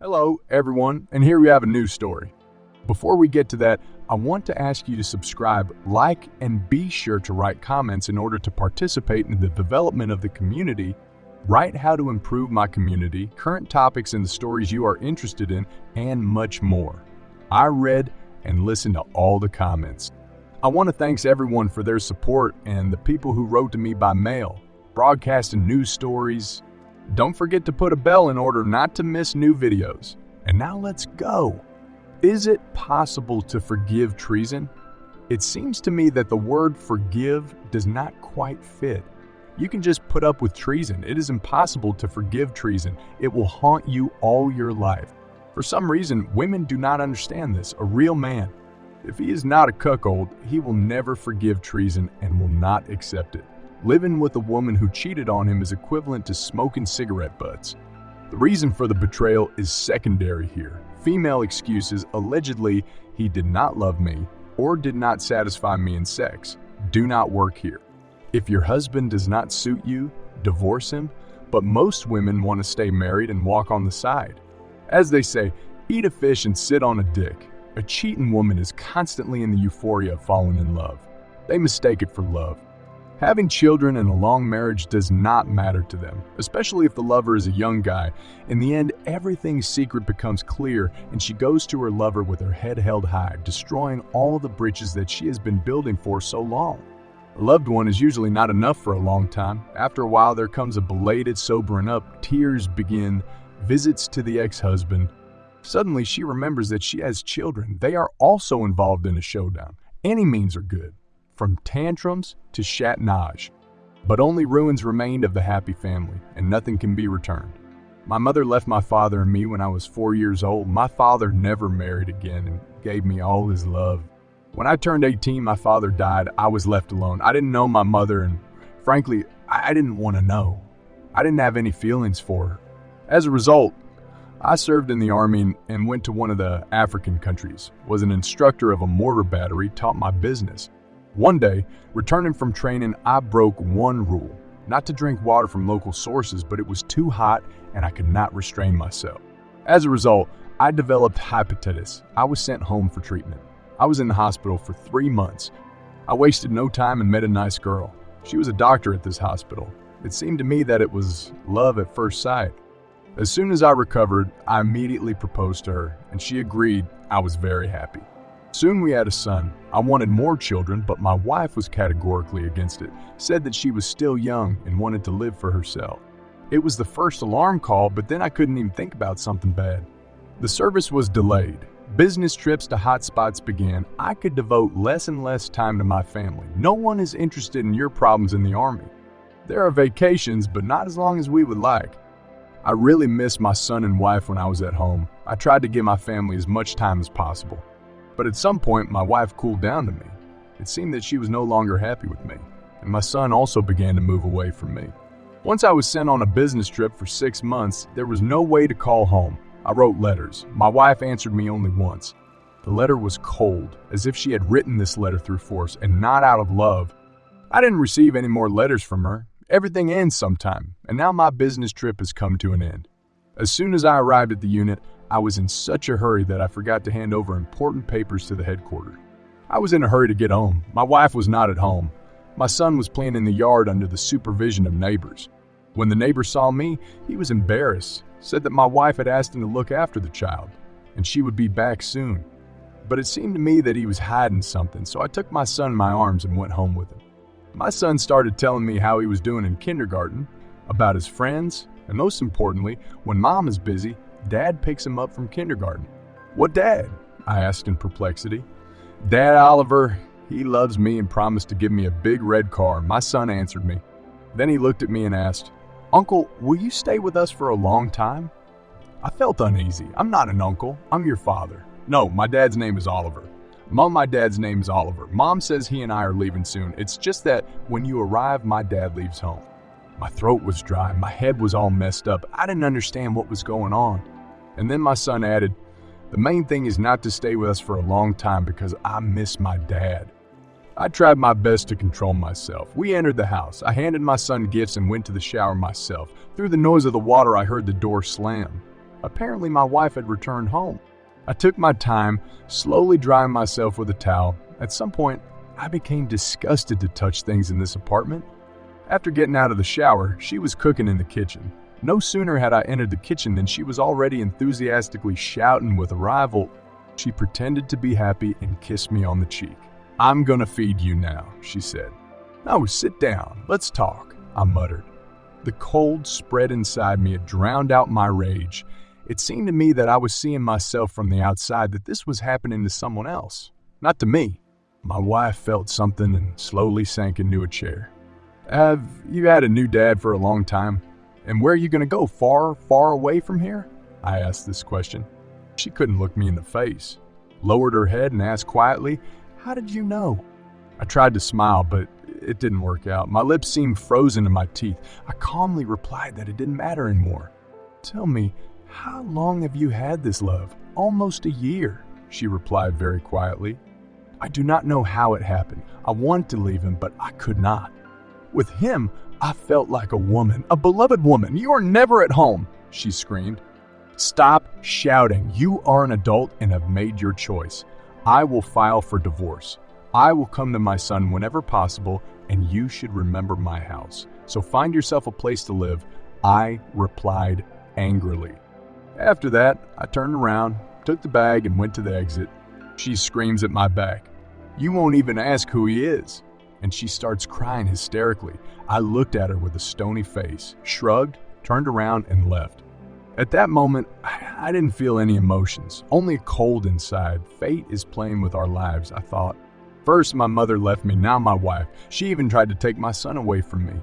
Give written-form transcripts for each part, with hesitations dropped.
Hello, everyone, and here we have a news story. Before we get to that, I want to ask you to subscribe, like, and be sure to write comments in order to participate in the development of the community. Write how to improve my community, current topics and the stories you are interested in, and much more. I read and listened to all the comments. I want to thank everyone for their support and the people who wrote to me by mail, broadcasting news stories. Don't forget to put a bell in order not to miss new videos. And now let's go. Is it possible to forgive treason? It seems to me that the word forgive does not quite fit. You can just put up with treason. It is impossible to forgive treason. It will haunt you all your life. For some reason, women do not understand this. A real man, if he is not a cuckold, he will never forgive treason and will not accept it. Living with a woman who cheated on him is equivalent to smoking cigarette butts. The reason for the betrayal is secondary here. Female excuses, allegedly, he did not love me or did not satisfy me in sex, do not work here. If your husband does not suit you, divorce him, but most women want to stay married and walk on the side. As they say, eat a fish and sit on a dick. A cheating woman is constantly in the euphoria of falling in love. They mistake it for love. Having children and a long marriage does not matter to them, especially if the lover is a young guy. In the end, everything's secret becomes clear and she goes to her lover with her head held high, destroying all the bridges that she has been building for so long. A loved one is usually not enough for a long time. After a while, there comes a belated sobering up, tears begin, visits to the ex-husband. Suddenly, she remembers that she has children. They are also involved in a showdown. Any means are good. From tantrums to chatnage. But only ruins remained of the happy family, and nothing can be returned. My mother left my father and me when I was 4 years old. My father never married again and gave me all his love. When I turned 18, my father died. I was left alone. I didn't know my mother, and frankly, I didn't want to know. I didn't have any feelings for her. As a result, I served in the army and went to one of the African countries, was an instructor of a mortar battery, taught my business. One day, returning from training, I broke one rule, not to drink water from local sources, but it was too hot and I could not restrain myself. As a result, I developed hepatitis. I was sent home for treatment. I was in the hospital for 3 months. I wasted no time and met a nice girl. She was a doctor at this hospital. It seemed to me that it was love at first sight. As soon as I recovered, I immediately proposed to her, and she agreed. I was very happy. Soon we had a son. I wanted more children, but my wife was categorically against it, said that she was still young and wanted to live for herself. It was the first alarm call, but then I couldn't even think about something bad. The service was delayed. Business trips to hot spots began. I could devote less and less time to my family. No one is interested in your problems in the Army. There are vacations, but not as long as we would like. I really missed my son and wife when I was at home. I tried to give my family as much time as possible. But at some point, my wife cooled down to me. It seemed that she was no longer happy with me, and my son also began to move away from me. Once I was sent on a business trip for 6 months, there was no way to call home. I wrote letters. My wife answered me only once. The letter was cold, as if she had written this letter through force and not out of love. I didn't receive any more letters from her. Everything ends sometime, and now my business trip has come to an end. As soon as I arrived at the unit, I was in such a hurry that I forgot to hand over important papers to the headquarters. I was in a hurry to get home. My wife was not at home. My son was playing in the yard under the supervision of neighbors. When the neighbor saw me, he was embarrassed, said that my wife had asked him to look after the child, and she would be back soon. But it seemed to me that he was hiding something, so I took my son in my arms and went home with him. My son started telling me how he was doing in kindergarten, about his friends, and most importantly, when mom is busy, Dad picks him up from kindergarten. What dad? I asked in perplexity. Dad Oliver, he loves me and promised to give me a big red car, my son answered me. Then he looked at me and asked, Uncle, will you stay with us for a long time? I felt uneasy. I'm not an uncle, I'm your father. No, my dad's name is Oliver. My dad's name is Oliver. Mom says he and I are leaving soon. It's just that when you arrive, my dad leaves home. My throat was dry, my head was all messed up. I didn't understand what was going on. And then my son added, the main thing is not to stay with us for a long time because I miss my dad. I tried my best to control myself. We entered the house. I handed my son gifts and went to the shower myself. Through the noise of the water, I heard the door slam. Apparently, my wife had returned home. I took my time, slowly drying myself with a towel. At some point, I became disgusted to touch things in this apartment. After getting out of the shower, she was cooking in the kitchen. No sooner had I entered the kitchen than she was already enthusiastically shouting with arrival. She pretended to be happy and kissed me on the cheek. "I'm gonna feed you now," she said. "No, sit down. Let's talk," I muttered. The cold spread inside me. It drowned out my rage. It seemed to me that I was seeing myself from the outside, that this was happening to someone else, not to me. My wife felt something and slowly sank into a chair. "Have you had a new dad for a long time? And where are you going to go, far, far away from here?" I asked this question. She couldn't look me in the face, lowered her head and asked quietly, "How did you know?" I tried to smile, but it didn't work out. My lips seemed frozen to my teeth. I calmly replied that it didn't matter anymore. "Tell me, how long have you had this love?" "Almost a year," she replied very quietly. "I do not know how it happened. I wanted to leave him, but I could not. With him, I felt like a woman, a beloved woman. You are never at home," she screamed. "Stop shouting. You are an adult and have made your choice. I will file for divorce. I will come to my son whenever possible, and you should remember my house. So find yourself a place to live," I replied angrily. After that, I turned around, took the bag, and went to the exit. She screams at my back, "You won't even ask who he is." And she starts crying hysterically. I looked at her with a stony face, shrugged, turned around, and left. At that moment, I didn't feel any emotions, only a cold inside. Fate is playing with our lives, I thought. First, my mother left me, now my wife. She even tried to take my son away from me.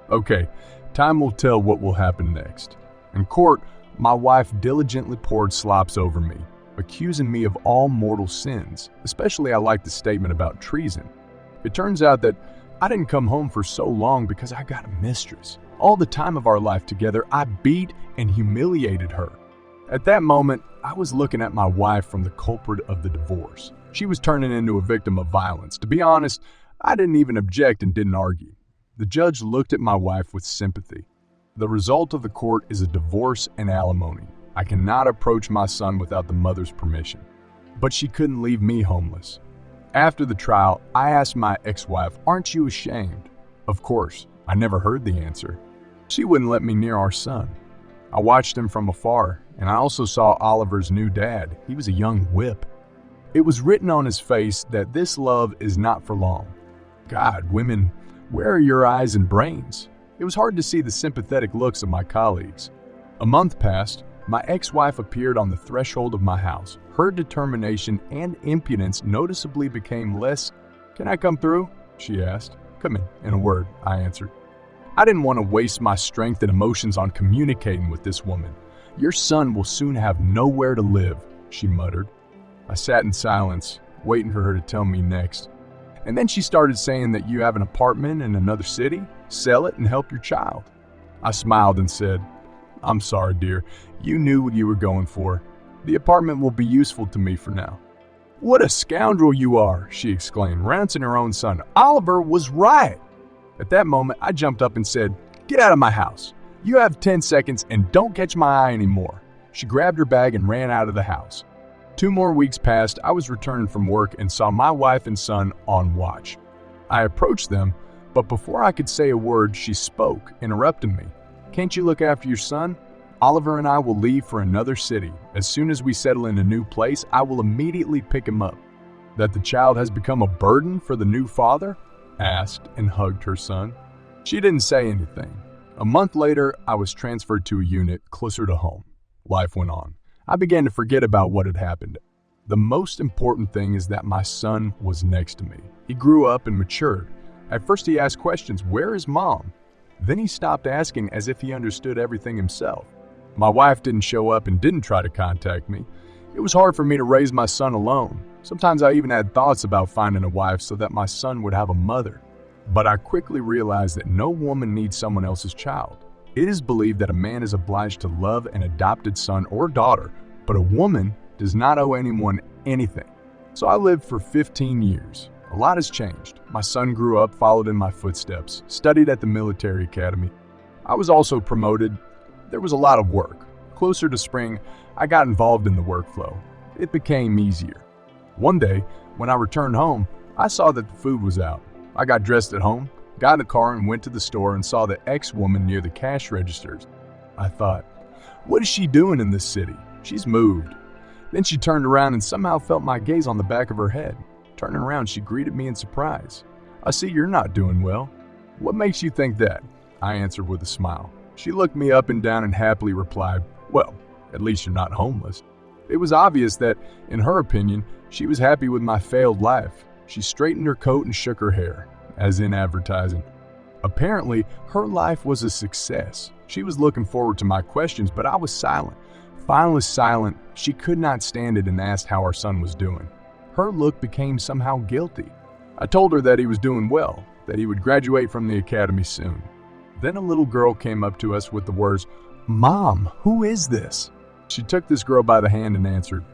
Okay, time will tell what will happen next. In court, my wife diligently poured slops over me, accusing me of all mortal sins. Especially I like the statement about treason. It turns out that I didn't come home for so long because I got a mistress. All the time of our life together, I beat and humiliated her. At that moment, I was looking at my wife from the culprit of the divorce. She was turning into a victim of violence. To be honest, I didn't even object and didn't argue. The judge looked at my wife with sympathy. The result of the court is a divorce and alimony. I cannot approach my son without the mother's permission. But she couldn't leave me homeless. After the trial, I asked my ex-wife, "Aren't you ashamed?" Of course, I never heard the answer. She wouldn't let me near our son. I watched him from afar, and I also saw Oliver's new dad. He was a young whip. It was written on his face that this love is not for long. God, women, where are your eyes and brains? It was hard to see the sympathetic looks of my colleagues. A month passed. My ex-wife appeared on the threshold of my house. Her determination and impudence noticeably became less. "Can I come through?" she asked. "Come in a word," I answered. I didn't want to waste my strength and emotions on communicating with this woman. "Your son will soon have nowhere to live," she muttered. I sat in silence, waiting for her to tell me next. And then she started saying that you have an apartment in another city, sell it and help your child. I smiled and said, "I'm sorry, dear. You knew what you were going for. The apartment will be useful to me for now." "What a scoundrel you are," she exclaimed, renouncing her own son. "Oliver was right." At that moment, I jumped up and said, "Get out of my house. You have 10 seconds and don't catch my eye anymore." She grabbed her bag and ran out of the house. 2 more weeks passed. I was returning from work and saw my wife and son on watch. I approached them, but before I could say a word, she spoke, interrupting me. "Can't you look after your son? Oliver and I will leave for another city. As soon as we settle in a new place, I will immediately pick him up." "That the child has become a burden for the new father?" asked and hugged her son. She didn't say anything. A month later, I was transferred to a unit closer to home. Life went on. I began to forget about what had happened. The most important thing is that my son was next to me. He grew up and matured. At first he asked questions, "Where is mom?" Then he stopped asking as if he understood everything himself. My wife didn't show up and didn't try to contact me. It was hard for me to raise my son alone. Sometimes I even had thoughts about finding a wife so that my son would have a mother. But I quickly realized that no woman needs someone else's child. It is believed that a man is obliged to love an adopted son or daughter, but a woman does not owe anyone anything. So I lived for 15 years. A lot has changed. My son grew up, followed in my footsteps, studied at the military academy. I was also promoted. There was a lot of work. closer to spring, I got involved in the workflow. It became easier. One day, when I returned home, I saw that the food was out. I got dressed at home, got in the car and went to the store and saw the ex-woman near the cash registers. I thought, what is she doing in this city? She's moved. Then she turned around and somehow felt my gaze on the back of her head. Turning around, she greeted me in surprise. I see you're not doing well. What makes you think that? I answered with a smile. She looked me up and down and happily replied, well, at least you're not homeless. It was obvious that, in her opinion, she was happy with my failed life. She straightened her coat and shook her hair, as in advertising. Apparently, her life was a success. She was looking forward to my questions, but I was silent. Finally silent, she could not stand it and asked how our son was doing. Her look became somehow guilty. I told her that he was doing well, that he would graduate from the academy soon. Then a little girl came up to us with the words, "Mom, who is this?" She took this girl by the hand and answered,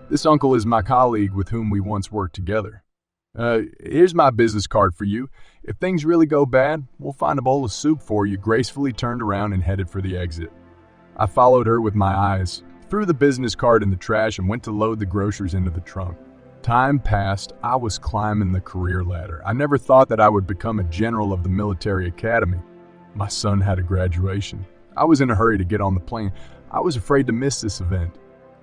"This uncle is my colleague with whom we once worked together. Here's my business card for you. If things really go bad, we'll find a bowl of soup for you." Gracefully turned around and headed for the exit. I followed her with my eyes, threw the business card in the trash and went to load the groceries into the trunk. Time passed. I was climbing the career ladder. I never thought that I would become a general of the military academy. My son had a graduation. I was in a hurry to get on the plane. I was afraid to miss this event.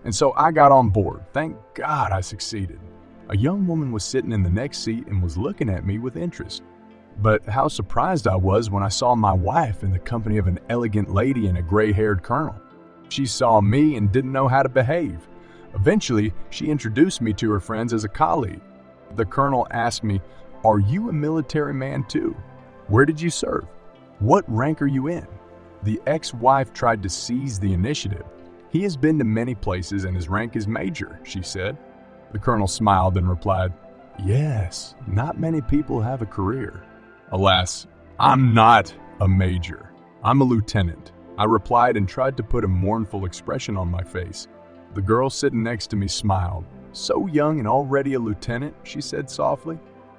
And so I got on board. Thank God I succeeded. A young woman was sitting in the next seat and was looking at me with interest. But how surprised I was when I saw my wife in the company of an elegant lady and a gray-haired colonel. She saw me and didn't know how to behave. Eventually, she introduced me to her friends as a colleague. The colonel asked me, "Are you a military man too? Where did you serve? What rank are you in?" The ex-wife tried to seize the initiative. "He has been to many places and his rank is major," she said. The colonel smiled and replied, "Yes, not many people have a career." Alas, I'm not a major. I'm a lieutenant, I replied and tried to put a mournful expression on my face. The girl sitting next to me smiled. "So young and already a lieutenant," she said softly.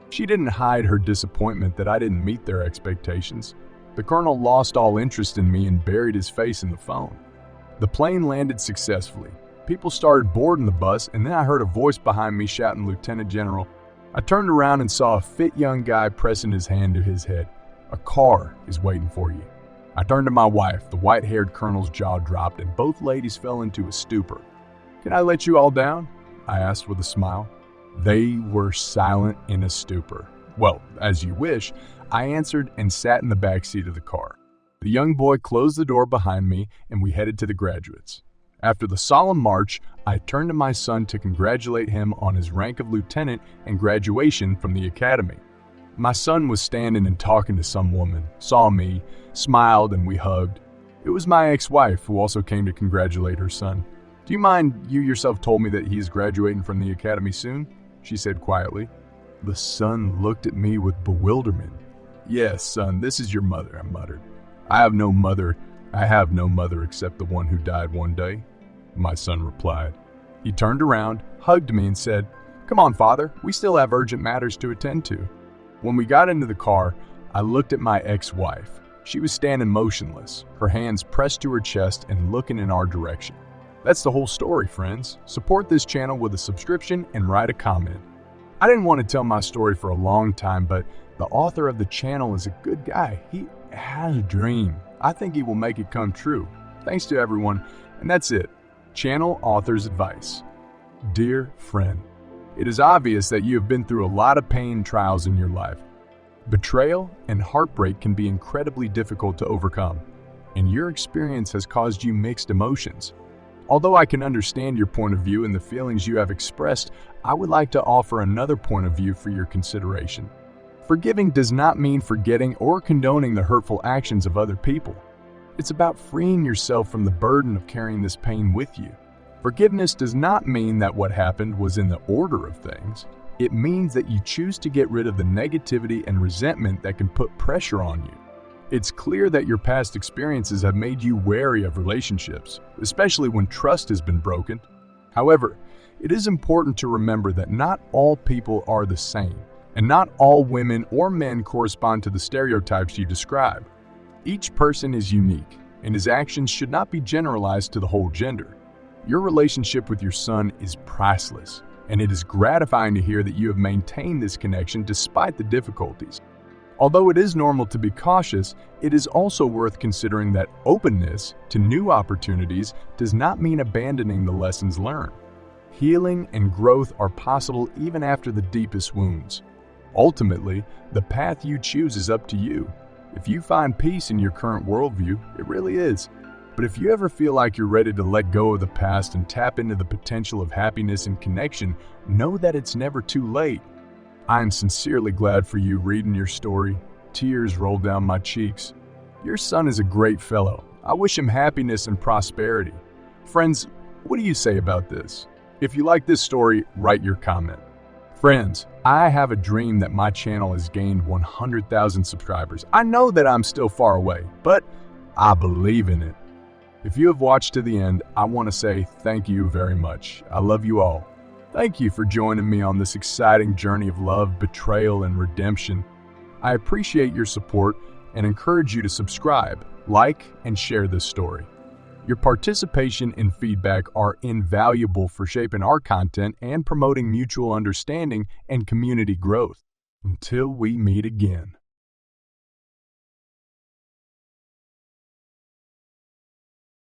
She didn't hide her disappointment that I didn't meet their expectations. The colonel lost all interest in me and buried his face in the phone. The plane landed successfully. People started boarding the bus, and then I heard a voice behind me shouting, "Lieutenant General." I turned around and saw a fit young guy pressing his hand to his head. "A car is waiting for you." I turned to my wife. The white-haired colonel's jaw dropped, and both ladies fell into a stupor. "Can I let you all down?" I asked with a smile. They were silent in a stupor. "Well, as you wish," I answered and sat in the back seat of the car. The young boy closed the door behind me, and we headed to the graduates. After the solemn march, I turned to my son to congratulate him on his rank of lieutenant and graduation from the academy. My son was standing and talking to some woman, saw me, smiled, and we hugged. It was my ex-wife who also came to congratulate her son. "Do you mind you yourself told me that he is graduating from the academy soon?" she said quietly. The son looked at me with bewilderment. "Yes, son, this is your mother," I muttered. I have no mother except the one who died one day," my son replied. He turned around, hugged me, and said, "Come on, Father, we still have urgent matters to attend to." When we got into the car, I looked at my ex-wife. She was standing motionless, her hands pressed to her chest and looking in our direction. That's the whole story, friends. Support this channel with a subscription and write a comment. I didn't want to tell my story for a long time, but the author of the channel is a good guy. He has a dream. I think he will make it come true. Thanks to everyone, and that's it. Channel author's advice. Dear friend, it is obvious that you have been through a lot of pain and trials in your life. Betrayal and heartbreak can be incredibly difficult to overcome, and your experience has caused you mixed emotions. Although I can understand your point of view and the feelings you have expressed, I would like to offer another point of view for your consideration. Forgiving does not mean forgetting or condoning the hurtful actions of other people. It's about freeing yourself from the burden of carrying this pain with you. Forgiveness does not mean that what happened was in the order of things. It means that you choose to get rid of the negativity and resentment that can put pressure on you. It's clear that your past experiences have made you wary of relationships, especially when trust has been broken. However, it is important to remember that not all people are the same, and not all women or men correspond to the stereotypes you describe. Each person is unique, and his actions should not be generalized to the whole gender. Your relationship with your son is priceless, and it is gratifying to hear that you have maintained this connection despite the difficulties. Although it is normal to be cautious, it is also worth considering that openness to new opportunities does not mean abandoning the lessons learned. Healing and growth are possible even after the deepest wounds. Ultimately, the path you choose is up to you. If you find peace in your current worldview, it really is. But if you ever feel like you're ready to let go of the past and tap into the potential of happiness and connection, know that it's never too late. I am sincerely glad for you reading your story. Tears roll down my cheeks. Your son is a great fellow. I wish him happiness and prosperity. Friends, what do you say about this? If you like this story, write your comment. Friends, I have a dream that my channel has gained 100,000 subscribers. I know that I'm still far away, but I believe in it. If you have watched to the end, I want to say thank you very much. I love you all. Thank you for joining me on this exciting journey of love, betrayal, and redemption. I appreciate your support and encourage you to subscribe, like, and share this story. Your participation and feedback are invaluable for shaping our content and promoting mutual understanding and community growth. Until we meet again.